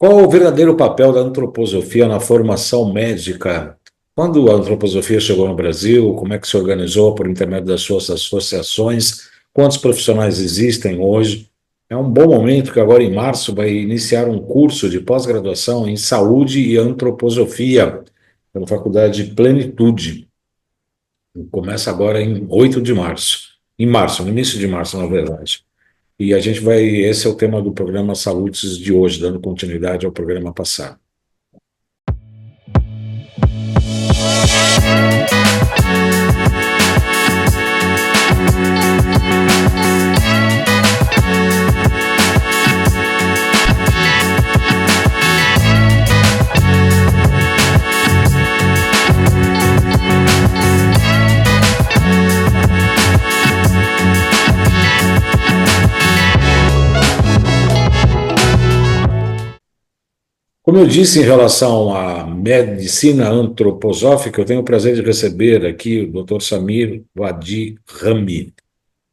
Qual o verdadeiro papel da antroposofia na formação médica? Quando a antroposofia chegou no Brasil, como é que se organizou por intermédio das suas associações? Quantos profissionais existem hoje? É um bom momento que agora em março vai iniciar um curso de pós-graduação em saúde e antroposofia pela Faculdade Plenitude. Começa agora em 8 de março. Em março, no início de março, na verdade. E a gente vai, esse é o tema do programa Saúdes de hoje, dando continuidade ao programa passado. Como eu disse em relação à medicina antroposófica, eu tenho o prazer de receber aqui o Dr. Samir Wadi Rami.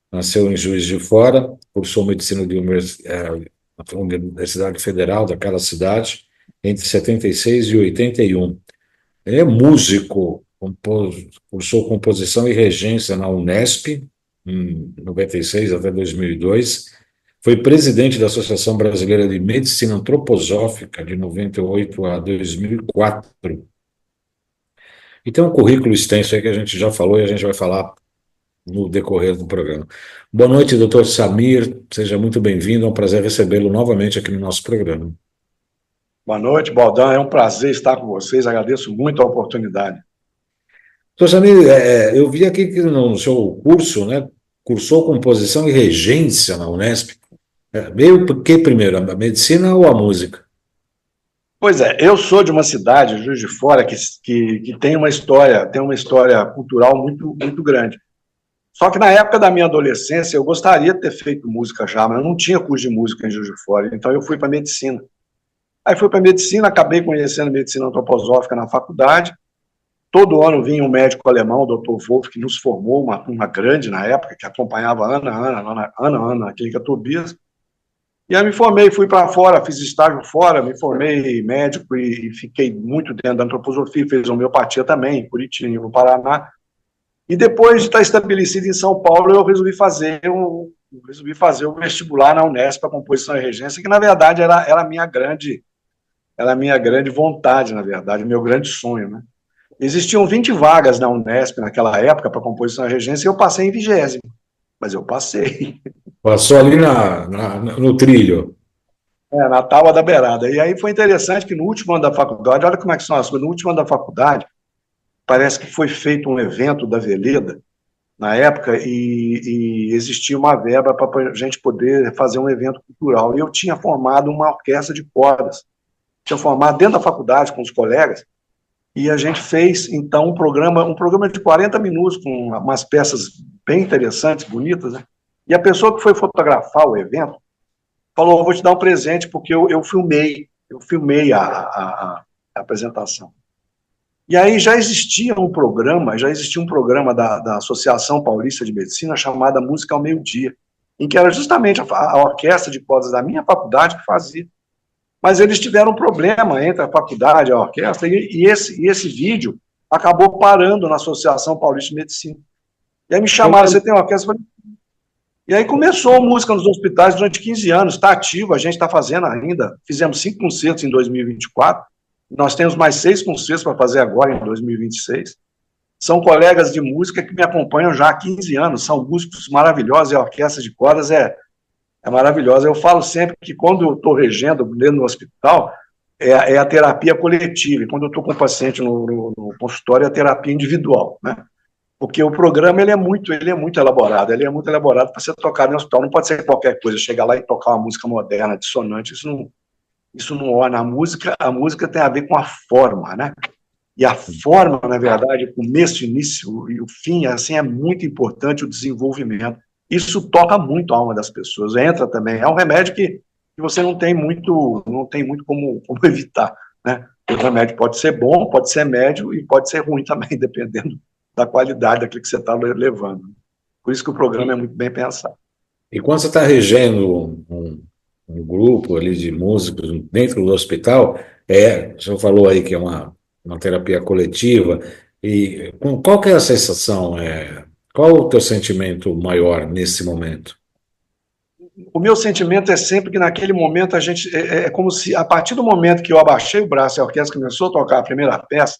Nasceu em Juiz de Fora, cursou medicina na Universidade Federal daquela cidade entre 76 e 81. Ele é músico, cursou composição e regência na Unesp, em 96 até 2002. Foi presidente da Associação Brasileira de Medicina Antroposófica de 98 a 2004. E tem um currículo extenso aí que a gente já falou e a gente vai falar no decorrer do programa. Boa noite, doutor Samir. Seja muito bem-vindo. É um prazer recebê-lo novamente aqui no nosso programa. Boa noite, Baldan. É um prazer estar com vocês. Agradeço muito a oportunidade. Doutor Samir, eu vi aqui que no seu curso, né, cursou composição e regência na Unesp. Veio por que primeiro, a medicina ou a música? Pois é, eu sou de uma cidade, Juiz de Fora, que tem uma história cultural muito grande. Só que na época da minha adolescência, eu gostaria de ter feito música já, mas eu não tinha curso de música em Juiz de Fora, então eu fui para medicina. Aí fui para medicina, acabei conhecendo medicina antroposófica na faculdade. Todo ano vinha um médico alemão, o Dr. Wolff, que nos formou, uma grande na época, que acompanhava Ana na clínica Tobias. E aí me formei, fui para fora, fiz estágio fora, me formei médico e fiquei muito dentro da antroposofia, fiz homeopatia também, em Curitiba, no Paraná. E depois de estar estabelecido em São Paulo, eu resolvi fazer o vestibular na Unesp para composição e regência, que na verdade era a minha grande vontade, na verdade, meu grande sonho, né? Existiam 20 vagas na Unesp naquela época para composição e regência e eu passei em 20º, mas eu passei. Passou ali no trilho. Na tábua da beirada. E aí foi interessante que no último ano da faculdade, olha como é que são as coisas, no último ano da faculdade, parece que foi feito um evento da Veleda, na época, e existia uma verba para a gente poder fazer um evento cultural. E eu tinha formado uma orquestra de cordas, tinha formado dentro da faculdade com os colegas, e a gente fez, então, um programa de 40 minutos, com umas peças bem interessantes, bonitas, né? E a pessoa que foi fotografar o evento falou, vou te dar um presente, porque eu filmei a apresentação. E aí já existia um programa da Associação Paulista de Medicina chamada Música ao Meio-Dia, em que era justamente a orquestra de cordas da minha faculdade que fazia. Mas eles tiveram um problema entre a faculdade e a orquestra, e esse vídeo acabou parando na Associação Paulista de Medicina. E aí me chamaram, você tem uma orquestra? E aí começou música nos hospitais durante 15 anos, está ativo, a gente está fazendo ainda, fizemos 5 concertos em 2024, nós temos mais 6 concertos para fazer agora em 2026. São colegas de música que me acompanham já há 15 anos, são músicos maravilhosos, e a orquestra de cordas é maravilhosa. Eu falo sempre que quando eu estou regendo dentro do hospital, é a terapia coletiva, e quando eu estou com o paciente no consultório, é a terapia individual, né? Porque o programa ele é muito elaborado para ser tocado no hospital, não pode ser qualquer coisa, chegar lá e tocar uma música moderna, dissonante, isso não orna. A música tem a ver com a forma, né? E a forma, na verdade, o começo, o início e o fim, assim, é muito importante o desenvolvimento. Isso toca muito a alma das pessoas, entra também, é um remédio que você não tem muito como evitar, né? O remédio pode ser bom, pode ser médio e pode ser ruim também, dependendo da qualidade daquilo que você está levando. Por isso que o programa é muito bem pensado. E quando você está regendo um grupo ali de músicos dentro do hospital, o senhor falou aí que é uma terapia coletiva, e qual que é a sensação? Qual o teu sentimento maior nesse momento? O meu sentimento é sempre que naquele momento a gente é como se a partir do momento que eu abaixei o braço e a orquestra começou a tocar a primeira peça,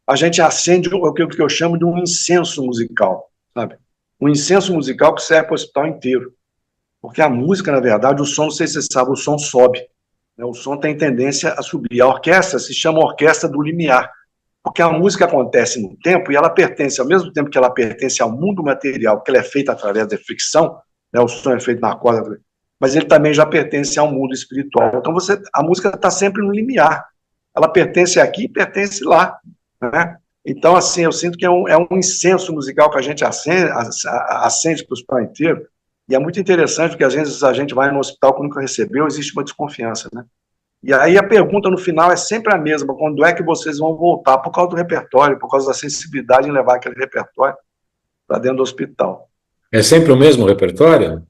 a gente acende o que eu chamo de um incenso musical, sabe? Um incenso musical que serve para o hospital inteiro. Porque a música, na verdade, o som, não sei se você sabe, o som sobe. Né? O som tem tendência a subir. A orquestra se chama orquestra do limiar, porque a música acontece no tempo e ela pertence, ao mesmo tempo que ela pertence ao mundo material, que ela é feita através da fricção, né? O som é feito na corda, mas ele também já pertence ao mundo espiritual. Então a música está sempre no limiar. Ela pertence aqui e pertence lá. Né? Então, assim, eu sinto que é um incenso musical que a gente acende para o hospital inteiro, e é muito interessante, porque às vezes a gente vai no hospital que nunca recebeu, existe uma desconfiança, né? E aí a pergunta no final é sempre a mesma, quando é que vocês vão voltar? Por causa do repertório, por causa da sensibilidade em levar aquele repertório para dentro do hospital. É sempre o mesmo repertório?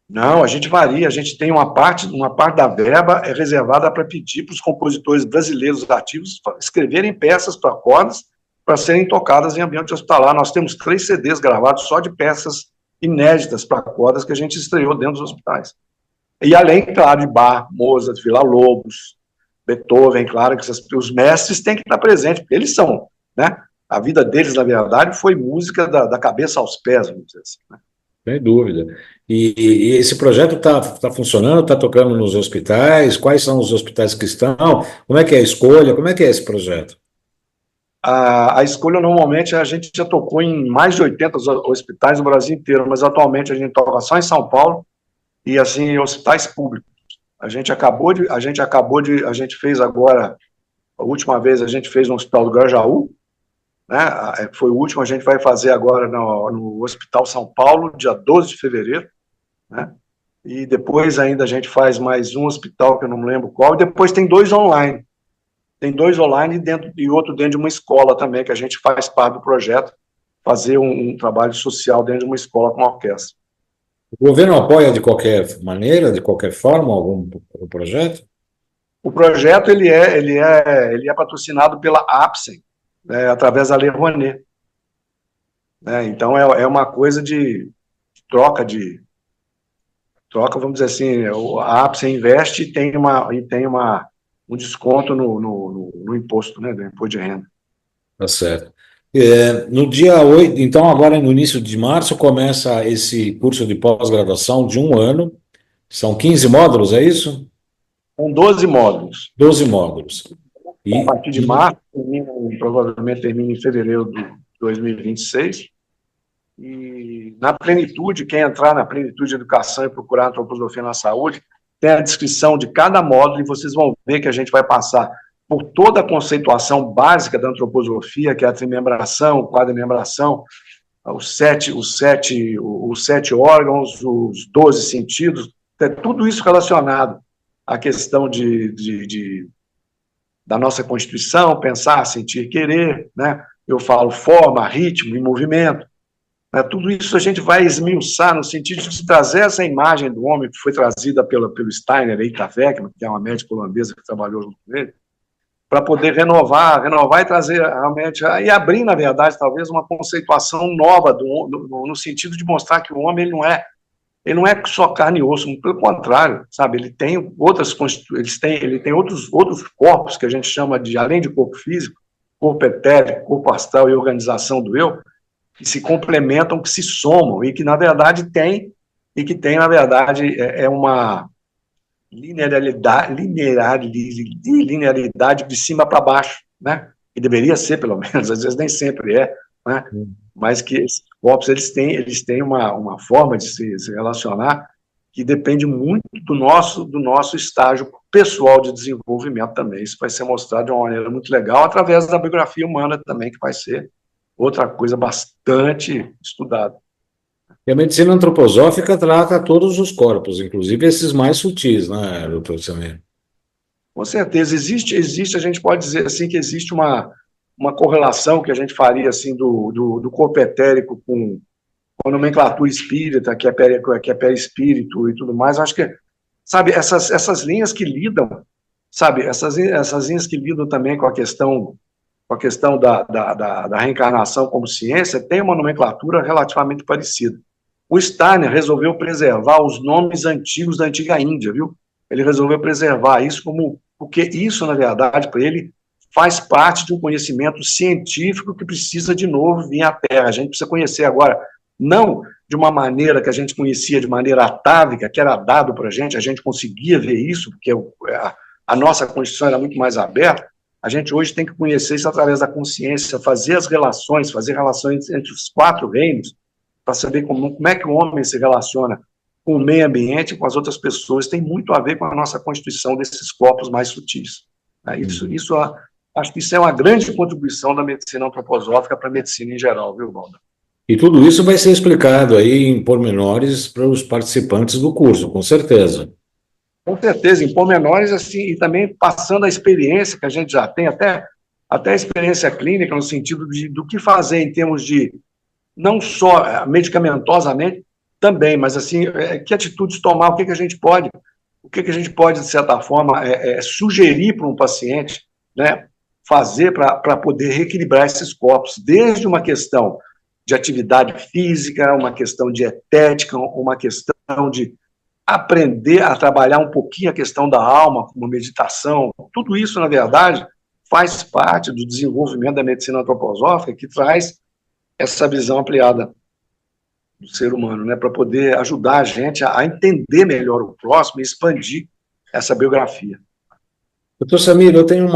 Não, a gente varia, a gente tem uma parte da verba é reservada para pedir para os compositores brasileiros ativos escreverem peças para cordas para serem tocadas em ambiente hospitalar. Nós temos 3 CDs gravados só de peças inéditas para cordas que a gente estreou dentro dos hospitais. E além, claro, de Bach, Mozart, Villa-Lobos, Beethoven, claro que os mestres têm que estar presentes, porque eles são, né? A vida deles, na verdade, foi música da cabeça aos pés, vamos dizer assim, né? Sem dúvida. E esse projeto está funcionando, está tocando nos hospitais? Quais são os hospitais que estão? Como é que é a escolha? Como é que é esse projeto? A escolha, normalmente, a gente já tocou em mais de 80 hospitais no Brasil inteiro, mas atualmente a gente toca só em São Paulo e, assim, em hospitais públicos. A gente fez agora, a última vez a gente fez no Hospital do Grajaú, né? Foi o último, a gente vai fazer agora no Hospital São Paulo, dia 12 de fevereiro, né? E depois ainda a gente faz mais um hospital, que eu não me lembro qual, e depois tem 2 online. Tem 2 online e outro dentro de uma escola também, que a gente faz parte do projeto, fazer um trabalho social dentro de uma escola com orquestra. O governo apoia de qualquer maneira, de qualquer forma, algum projeto? O projeto ele é patrocinado pela APSEM, né, através da Lei Rouanet. Né? Então é uma coisa de troca, vamos dizer assim, a APSEM investe e tem um desconto no imposto, né, do imposto de renda. Tá certo. No dia 8, então agora no início de março, começa esse curso de pós-graduação de um ano. São 15 módulos, é isso? Com 12 módulos. 12 módulos. A E, partir de março, provavelmente termina em fevereiro de 2026. E na plenitude, quem entrar na plenitude de educação e procurar antroposofia na saúde, tem a descrição de cada módulo e vocês vão ver que a gente vai passar por toda a conceituação básica da antroposofia, que é a trimembração, quadrimembração, os sete órgãos, os 12 sentidos, tudo isso relacionado à questão da nossa Constituição, pensar, sentir, querer, né? Eu falo forma, ritmo e movimento. Né? Tudo isso a gente vai esmiuçar no sentido de trazer essa imagem do homem que foi trazida pelo Steiner, Eita Weckmann, que é uma médica holandesa que trabalhou junto com ele, para poder renovar e trazer realmente, e abrir, na verdade, talvez uma conceituação nova no sentido de mostrar que o homem ele não é só carne e osso, pelo contrário, sabe? Ele tem ele tem outros corpos que a gente chama de, além de corpo físico, corpo etérico, corpo astral e organização do eu, que se complementam, que se somam e que, na verdade, na verdade, uma linearidade de cima para baixo, né? E deveria ser, pelo menos, às vezes nem sempre é, né? Mas que esses corpos eles têm uma forma de se relacionar que depende muito do nosso estágio pessoal de desenvolvimento também. Isso vai ser mostrado de uma maneira muito legal através da biografia humana também, que vai ser outra coisa bastante estudada. a medicina antroposófica trata todos os corpos, inclusive esses mais sutis, né, doutor Samir? Com certeza, existe, a gente pode dizer assim que existe uma correlação que a gente faria assim do corpo etérico com a nomenclatura espírita, que é perispírito e tudo mais. Acho que sabe, essas linhas que lidam, sabe, essas linhas que lidam também com a questão da reencarnação como ciência, tem uma nomenclatura relativamente parecida. O Steiner resolveu preservar os nomes antigos da antiga Índia, viu? Ele resolveu preservar isso porque isso, na verdade, para ele, faz parte de um conhecimento científico que precisa, de novo, vir à Terra. A gente precisa conhecer agora, não de uma maneira que a gente conhecia de maneira atávica, que era dado para a gente conseguia ver isso, porque a nossa Constituição era muito mais aberta. A gente hoje tem que conhecer isso através da consciência, fazer relações entre os 4 reinos, para saber como é que o homem se relaciona com o meio ambiente e com as outras pessoas. Tem muito a ver com a nossa constituição desses corpos mais sutis. Acho que isso é uma grande contribuição da medicina antroposófica para a medicina em geral, viu, Valda? E tudo isso vai ser explicado aí em pormenores para os participantes do curso, com certeza. Com certeza, em pormenores, assim, e também passando a experiência que a gente já tem, até a experiência clínica, no sentido do que fazer em termos de, não só medicamentosamente, também, mas assim, que atitudes tomar, o que a gente pode, de certa forma, sugerir para um paciente, né, fazer para poder reequilibrar esses corpos, desde uma questão de atividade física, uma questão de dietética, uma questão de aprender a trabalhar um pouquinho a questão da alma, como meditação. Tudo isso, na verdade, faz parte do desenvolvimento da medicina antroposófica, que traz essa visão ampliada do ser humano, né, para poder ajudar a gente a entender melhor o próximo e expandir essa biografia. Doutor Samir, eu tenho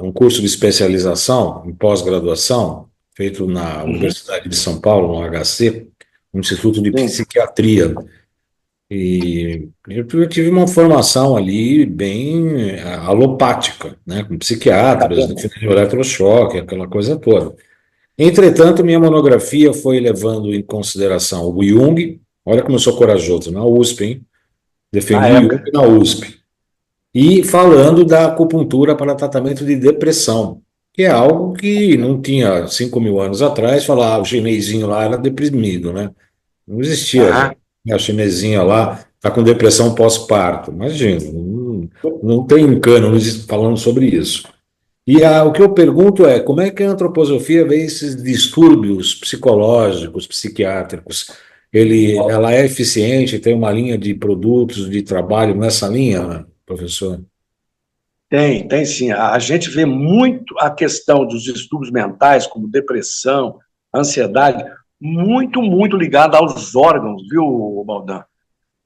um curso de especialização em pós-graduação, feito na Universidade de São Paulo, no HC, no Instituto de Psiquiatria. E eu tive uma formação ali bem alopática, né, com psiquiatras, defendendo eletrochoque, aquela coisa toda. Entretanto, minha monografia foi levando em consideração o Jung. Olha como eu sou corajoso, na USP, hein? Defendi o Jung na USP. E falando da acupuntura para tratamento de depressão, que é algo que não tinha 5.000 anos atrás, falar o chinesinho lá era deprimido, né? Não existia. A chinesinha lá está com depressão pós-parto. Imagina, não tem cânone falando sobre isso. E o que eu pergunto é, como é que a antroposofia vê esses distúrbios psicológicos, psiquiátricos? Ela é eficiente, tem uma linha de produtos de trabalho nessa linha, professor? Tem sim. A gente vê muito a questão dos distúrbios mentais, como depressão, ansiedade, muito, muito ligada aos órgãos, viu, Baldan?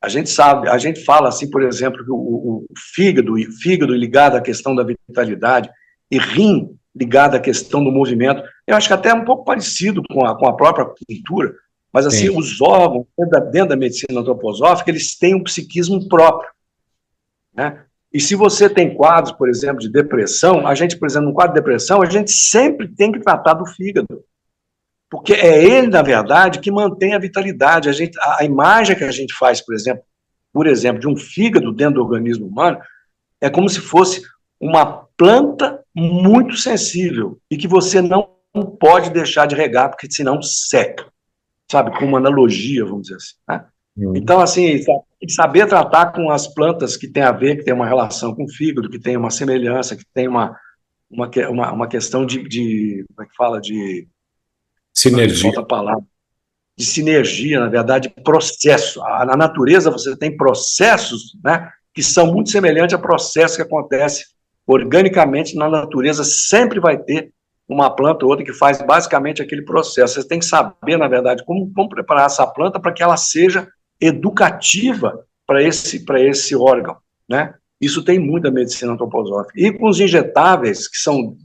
A gente sabe, a gente fala assim, por exemplo, que o fígado ligado à questão da vitalidade e rim ligado à questão do movimento, eu acho que até é um pouco parecido com a própria cultura, mas assim, sim, os órgãos, dentro da medicina antroposófica, eles têm um psiquismo próprio, né? E se você tem quadros, por exemplo, de depressão, a gente, por exemplo, no quadro de depressão, a gente sempre tem que tratar do fígado, porque é ele, na verdade, que mantém a vitalidade. A imagem que a gente faz, por exemplo, de um fígado dentro do organismo humano, é como se fosse uma planta muito sensível e que você não pode deixar de regar, porque senão seca, sabe? Com uma analogia, vamos dizer assim, né? Então, assim, saber tratar com as plantas que tem a ver, que tem uma relação com o fígado, que tem uma semelhança, que tem uma questão de como é que fala? De sinergia. Falta a palavra. De sinergia, na verdade, processo. Na natureza você tem processos, né, que são muito semelhantes a processos que acontecem organicamente na natureza. Sempre vai ter uma planta ou outra que faz basicamente aquele processo. Você tem que saber, na verdade, como preparar essa planta para que ela seja educativa para esse órgão, né? Isso tem muito da medicina antroposófica. E com os injetáveis, que são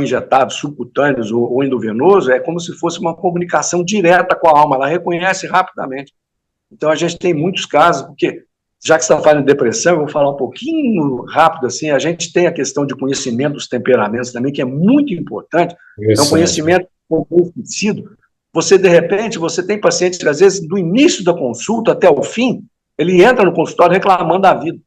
injetados subcutâneos ou endovenoso, é como se fosse uma comunicação direta com a alma, ela reconhece rapidamente. Então, a gente tem muitos casos, porque, já que você está falando de depressão, eu vou falar um pouquinho rápido, assim, a gente tem a questão de conhecimento dos temperamentos também, que é muito importante, é um conhecimento conhecido. Você, de repente, você tem pacientes que, às vezes, do início da consulta até o fim, ele entra no consultório reclamando da vida,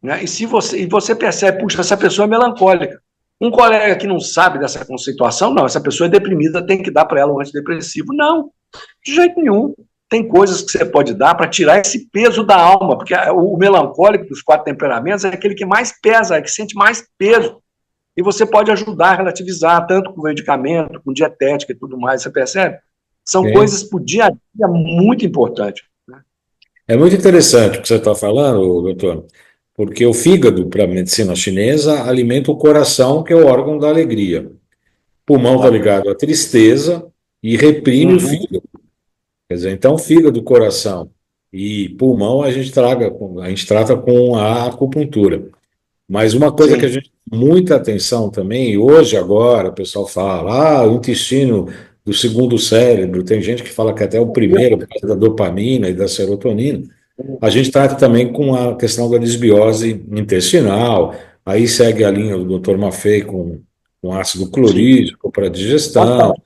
né? E você percebe, puxa, essa pessoa é melancólica. Um colega que não sabe dessa conceituação, não, essa pessoa é deprimida, tem que dar para ela um antidepressivo. Não, de jeito nenhum. tem coisas que você pode dar para tirar esse peso da alma, porque o melancólico dos 4 temperamentos é aquele que mais pesa, é que sente mais peso. E você pode ajudar a relativizar, tanto com medicamento, com dietética e tudo mais, você percebe? São É, coisas para o dia a dia muito importantes. Né? é muito interessante o que você está falando, doutor, porque o fígado, para a medicina chinesa, alimenta o coração, que é o órgão da alegria. Pulmão está Exatamente. ligado à tristeza e reprime o Uhum. fígado. Quer dizer, então, fígado, coração e pulmão a gente trata com a acupuntura. Mas uma coisa que a Sim. gente tem muita atenção também, e hoje, agora, o pessoal fala, o intestino do segundo cérebro, tem gente que fala que até é o primeiro, por causa da dopamina e da serotonina. A gente trata também com a questão da desbiose intestinal, aí segue a linha do Dr. Maffei com ácido Sim. clorídrico para digestão, Total.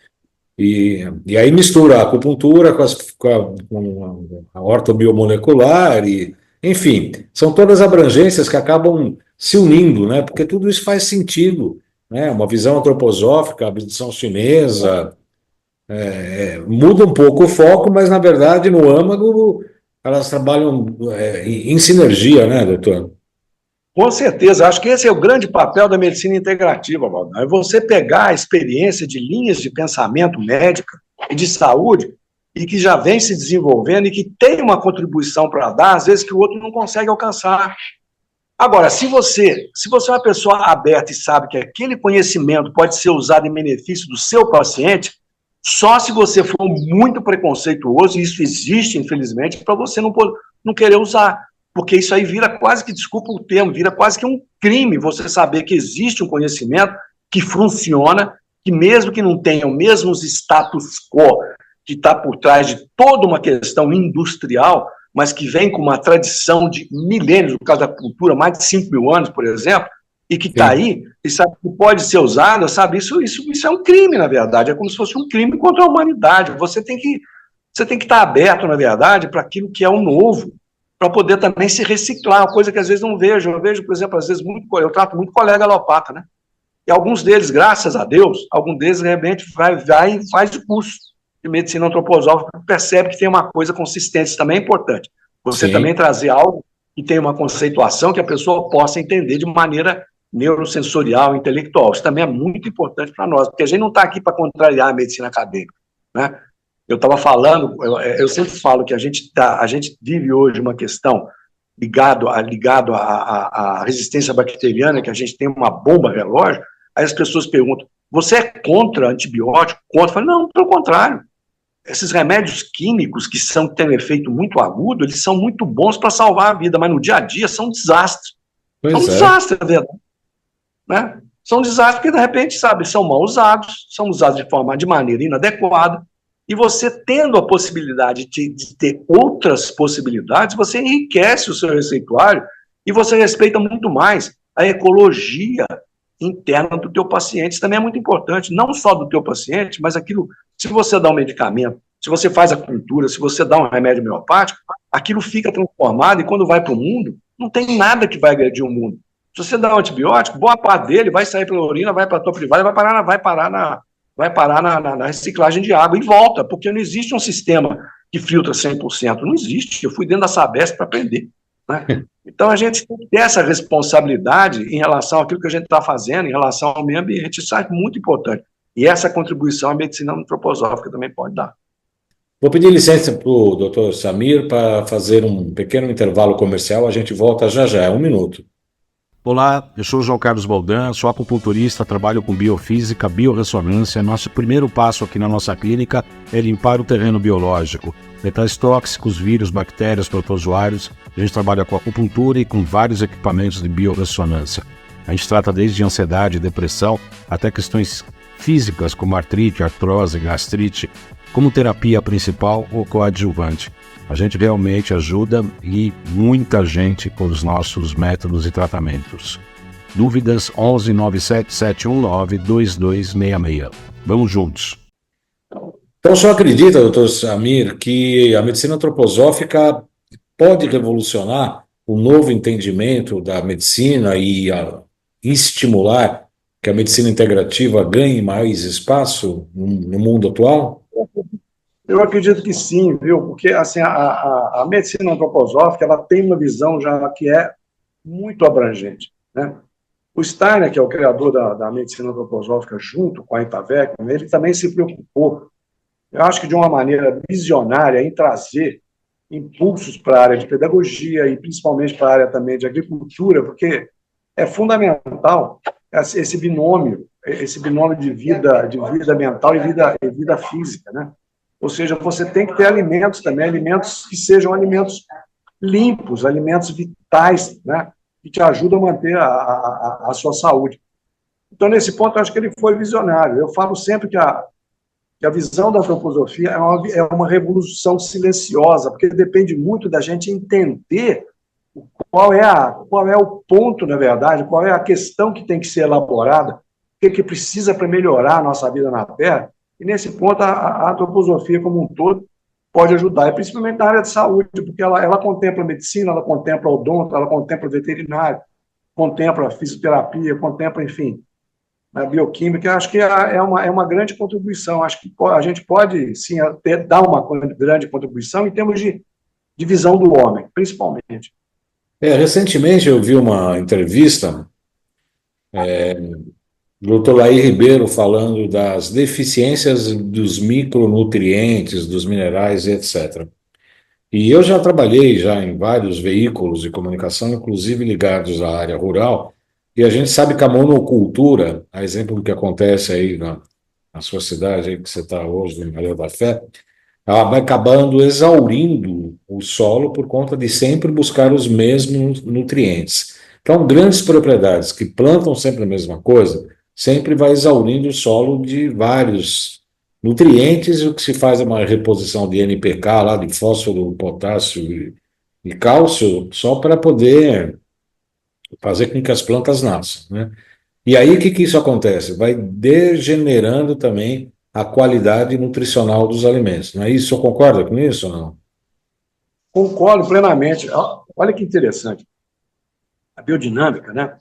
e aí mistura a acupuntura com a ortobiomolecular, enfim, são todas abrangências que acabam se unindo, né? Porque tudo isso faz sentido, né? Uma visão antroposófica, a visão chinesa, muda um pouco o foco, mas na verdade no âmago elas trabalham em sinergia, né, doutor? Com certeza, acho que esse é o grande papel da medicina integrativa, Valdão. É você pegar a experiência de linhas de pensamento médica e de saúde e que já vem se desenvolvendo e que tem uma contribuição para dar, às vezes que o outro não consegue alcançar. Agora, se você é uma pessoa aberta e sabe que aquele conhecimento pode ser usado em benefício do seu paciente, só se você for muito preconceituoso, e isso existe, infelizmente, para você não querer usar. Porque isso aí vira quase que, desculpa o termo, vira quase que um crime você saber que existe um conhecimento que funciona, que mesmo que não tenha o mesmo status quo que está por trás de toda uma questão industrial, mas que vem com uma tradição de milênios, no caso da cultura, mais de 5 mil anos, por exemplo, e que está Sim, aí, e sabe que pode ser usada, sabe? Isso é um crime, na verdade, é como se fosse um crime contra a humanidade. Você tem que estar aberto, na verdade, para aquilo que é o novo, para poder também se reciclar, uma coisa que às vezes não vejo. Eu vejo, por exemplo, às vezes, eu trato muito colega alopata, né? E alguns deles, graças a Deus, alguns deles realmente vai e faz o curso de medicina antroposófica, percebe que tem uma coisa consistente, isso também é importante. Você também sim, trazer algo que tenha uma conceituação que a pessoa possa entender de maneira neurosensorial, intelectual. Isso também é muito importante para nós, porque a gente não está aqui para contrariar a medicina acadêmica, né? Eu estava falando, eu sempre falo que a gente vive hoje uma questão ligado à resistência bacteriana, que a gente tem uma bomba relógio. Aí as pessoas perguntam: você é contra antibiótico? Contra? Eu falo: não, pelo contrário. Esses remédios químicos que têm um efeito muito agudo, eles são muito bons para salvar a vida, mas no dia a dia são um desastre. São um pois é, desastre, na verdade. Né? São um desastre porque, de repente, sabe, são mal usados, são usados de maneira inadequada, e você tendo a possibilidade de ter outras possibilidades, você enriquece o seu receituário e você respeita muito mais a ecologia interna do teu paciente. Isso também é muito importante, não só do teu paciente, mas aquilo, se você dá um medicamento, se você faz a cultura, se você dá um remédio homeopático, aquilo fica transformado e quando vai para o mundo, não tem nada que vai agredir o mundo. Se você dá um antibiótico, boa parte dele vai sair pela urina, vai para a tua privada, vai parar na reciclagem de água e volta, porque não existe um sistema que filtra 100%. Não existe. Eu fui dentro da Sabesp para aprender. Né? Então, a gente tem que ter essa responsabilidade em relação àquilo que a gente está fazendo, em relação ao meio ambiente. Isso é muito importante. E essa contribuição a medicina antroposófica também pode dar. vou pedir licença para o doutor Samir para fazer um pequeno intervalo comercial. A gente volta já já, 1 minuto. Olá, eu sou o João Carlos Baldan, sou acupunturista, trabalho com biofísica, biorressonância. Nosso primeiro passo aqui na nossa clínica é limpar o terreno biológico. Metais tóxicos, vírus, bactérias, protozoários. A gente trabalha com acupuntura e com vários equipamentos de biorressonância. A gente trata desde ansiedade, depressão, até questões físicas como artrite, artrose, gastrite, como terapia principal ou coadjuvante. A gente realmente ajuda e muita gente com os nossos métodos e tratamentos. Dúvidas 11 97 719 2266. Vamos juntos. Então, o senhor acredita, doutor Samir, que a medicina antroposófica pode revolucionar o novo entendimento da medicina e estimular que a medicina integrativa ganhe mais espaço no mundo atual? Eu acredito que sim, viu? Porque assim, a medicina antroposófica ela tem uma visão já que é muito abrangente, né? O Steiner, que é o criador da medicina antroposófica, junto com a Itavec, ele também se preocupou, eu acho que de uma maneira visionária, em trazer impulsos para a área de pedagogia e principalmente para a área também de agricultura, porque é fundamental esse binômio de vida mental e vida física, né? Ou seja, você tem que ter alimentos também, alimentos que sejam alimentos limpos, alimentos vitais, né? Que te ajudam a manter a sua saúde. Então, nesse ponto, eu acho que ele foi visionário. Eu falo sempre que a visão da antroposofia é uma revolução silenciosa, porque depende muito da gente entender qual é o ponto, na verdade, qual é a questão que tem que ser elaborada, o que precisa para melhorar a nossa vida na Terra. E, nesse ponto, a antroposofia como um todo pode ajudar, e principalmente na área de saúde, porque ela contempla a medicina, ela contempla o odonto, ela contempla o veterinário, contempla a fisioterapia, contempla, enfim, a bioquímica. Acho que é uma grande contribuição. Acho que a gente pode, sim, dar uma grande contribuição em termos de visão do homem, principalmente. Recentemente eu vi uma entrevista do Dr. Laí Ribeiro falando das deficiências dos micronutrientes, dos minerais e etc. E eu já trabalhei já em vários veículos de comunicação, inclusive ligados à área rural, e a gente sabe que a monocultura, a exemplo do que acontece aí na sua cidade, aí que você está hoje, em Maria da Fé, ela vai acabando exaurindo o solo por conta de sempre buscar os mesmos nutrientes. Então, grandes propriedades que plantam sempre a mesma coisa, sempre vai exaurindo o solo de vários nutrientes, e o que se faz é uma reposição de NPK, lá de fósforo, potássio e cálcio, só para poder fazer com que as plantas nasçam, né? E aí, o que isso acontece? Vai degenerando também a qualidade nutricional dos alimentos. Não é isso? Você concorda com isso ou não? Concordo plenamente. Olha que interessante. A biodinâmica, né,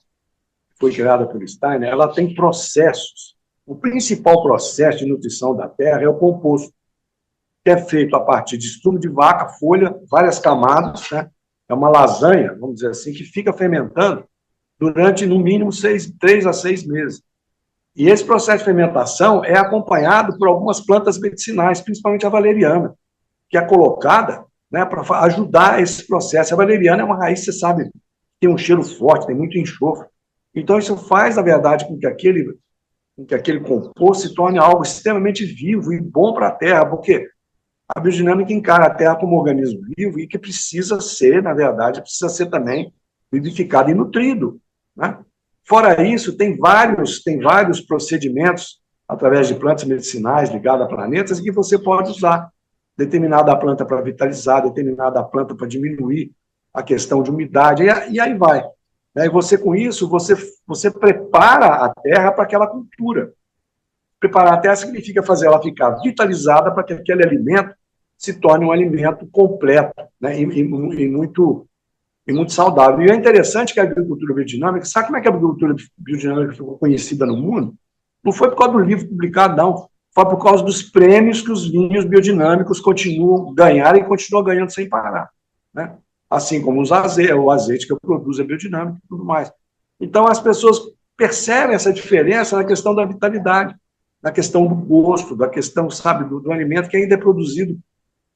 foi criada por Steiner, ela tem processos. O principal processo de nutrição da terra é o composto, que é feito a partir de estrume de vaca, folha, várias camadas, né? É uma lasanha, vamos dizer assim, que fica fermentando durante, no mínimo, 3 a 6 meses. E esse processo de fermentação é acompanhado por algumas plantas medicinais, principalmente a valeriana, que é colocada, né, para ajudar esse processo. A valeriana é uma raiz, você sabe, tem um cheiro forte, tem muito enxofre. Então, isso faz, na verdade, com que aquele composto se torne algo extremamente vivo e bom para a terra, porque a biodinâmica encara a terra como um organismo vivo e que precisa ser, na verdade, precisa ser também vivificado e nutrido, né? Fora isso, tem vários procedimentos através de plantas medicinais ligadas a planetas que você pode usar determinada planta para vitalizar, determinada planta para diminuir a questão de umidade, e aí vai. E você, com isso, você prepara a terra para aquela cultura. Preparar a terra significa fazer ela ficar vitalizada para que aquele alimento se torne um alimento completo, né, e muito saudável. E é interessante que a agricultura biodinâmica, sabe como é que a agricultura biodinâmica ficou conhecida no mundo? Não foi por causa do livro publicado, não. Foi por causa dos prêmios que os vinhos biodinâmicos continuam ganhando e continuam ganhando sem parar, né? Assim como o azeite que eu produzo é biodinâmico e tudo mais. Então, as pessoas percebem essa diferença na questão da vitalidade, na questão do gosto, da questão, sabe, do alimento que ainda é produzido,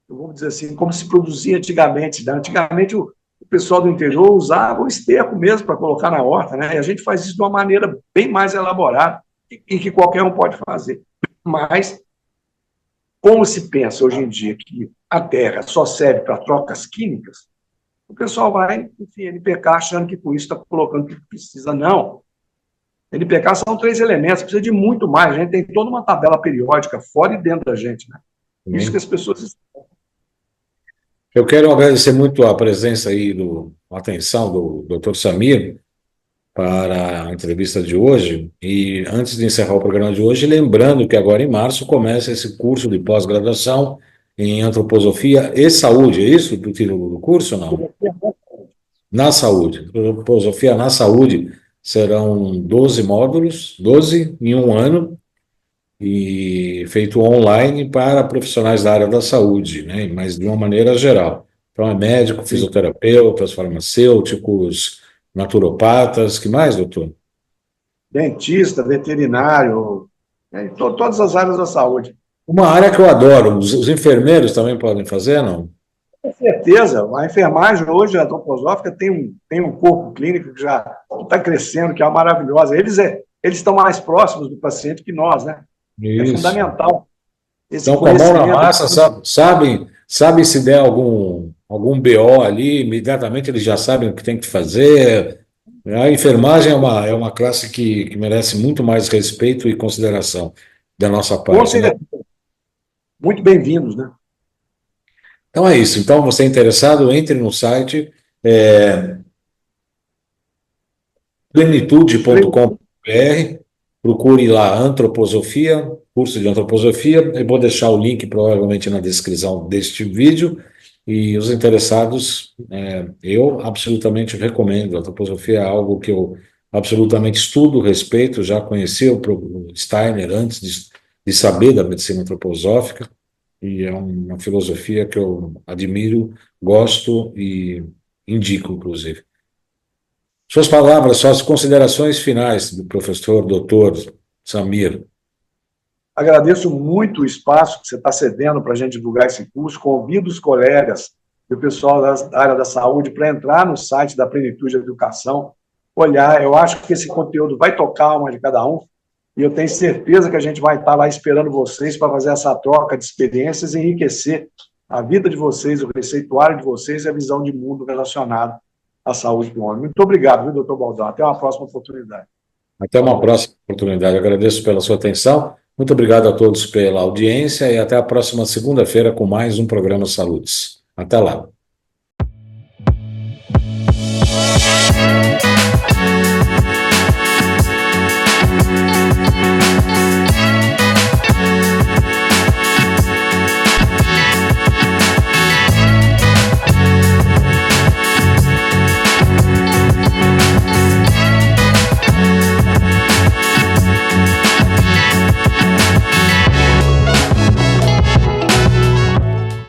vamos dizer assim, como se produzia antigamente, né? Antigamente, o pessoal do interior usava o esterco mesmo para colocar na horta, né? E a gente faz isso de uma maneira bem mais elaborada e que qualquer um pode fazer. Mas, como se pensa hoje em dia que a terra só serve para trocas químicas, o pessoal vai, enfim, NPK achando que com isso está colocando o que precisa. Não. NPK são 3 elementos, precisa de muito mais. A gente tem toda uma tabela periódica fora e dentro da gente, né? Isso que as pessoas... Eu quero agradecer muito a presença aí, a atenção do Dr. Samir para a entrevista de hoje. E antes de encerrar o programa de hoje, lembrando que agora em março começa esse curso de pós-graduação em antroposofia e saúde. É isso o título do curso ou não? Na saúde. Antroposofia na saúde. Serão 12 módulos, 12 em um ano. e feito online para profissionais da área da saúde, né? Mas de uma maneira geral. Então, é médico, Sim. fisioterapeutas, farmacêuticos, naturopatas, que mais, doutor? Dentista, veterinário, todas as áreas da saúde. Uma área que eu adoro, os enfermeiros também podem fazer, não? Com certeza, a enfermagem hoje, a antroposófica, tem um corpo clínico que já está crescendo, que é maravilhosa. Eles estão mais próximos do paciente que nós, né? É Isso. fundamental esse Então, com a mão na conhecimento. massa, sabem se der algum BO ali, imediatamente eles já sabem o que tem que fazer. A enfermagem é uma classe que merece muito mais respeito e consideração da nossa Com parte, né? certeza, muito bem-vindos, né? Então é isso. Então, você é interessado, entre no site plenitude.com.br, procure lá antroposofia, curso de antroposofia. Eu vou deixar o link provavelmente na descrição deste vídeo. E os interessados, eu absolutamente recomendo. A antroposofia é algo que eu absolutamente estudo, respeito, já conheci o Steiner antes de saber da medicina antroposófica, e é uma filosofia que eu admiro, gosto e indico, inclusive. Suas palavras, suas considerações finais do professor doutor Samir. Agradeço muito o espaço que você está cedendo para a gente divulgar esse curso. Convido os colegas e o pessoal da área da saúde para entrar no site da Plenitude Educação, olhar. Eu acho que esse conteúdo vai tocar a alma de cada um e eu tenho certeza que a gente vai estar lá esperando vocês para fazer essa troca de experiências e enriquecer a vida de vocês, o receituário de vocês e a visão de mundo relacionada à saúde do homem. Muito obrigado, viu, doutor Baldão? Até uma próxima oportunidade. Até uma próxima oportunidade. Agradeço pela sua atenção. Muito obrigado a todos pela audiência e até a próxima segunda-feira com mais um programa Saúdes. Até lá.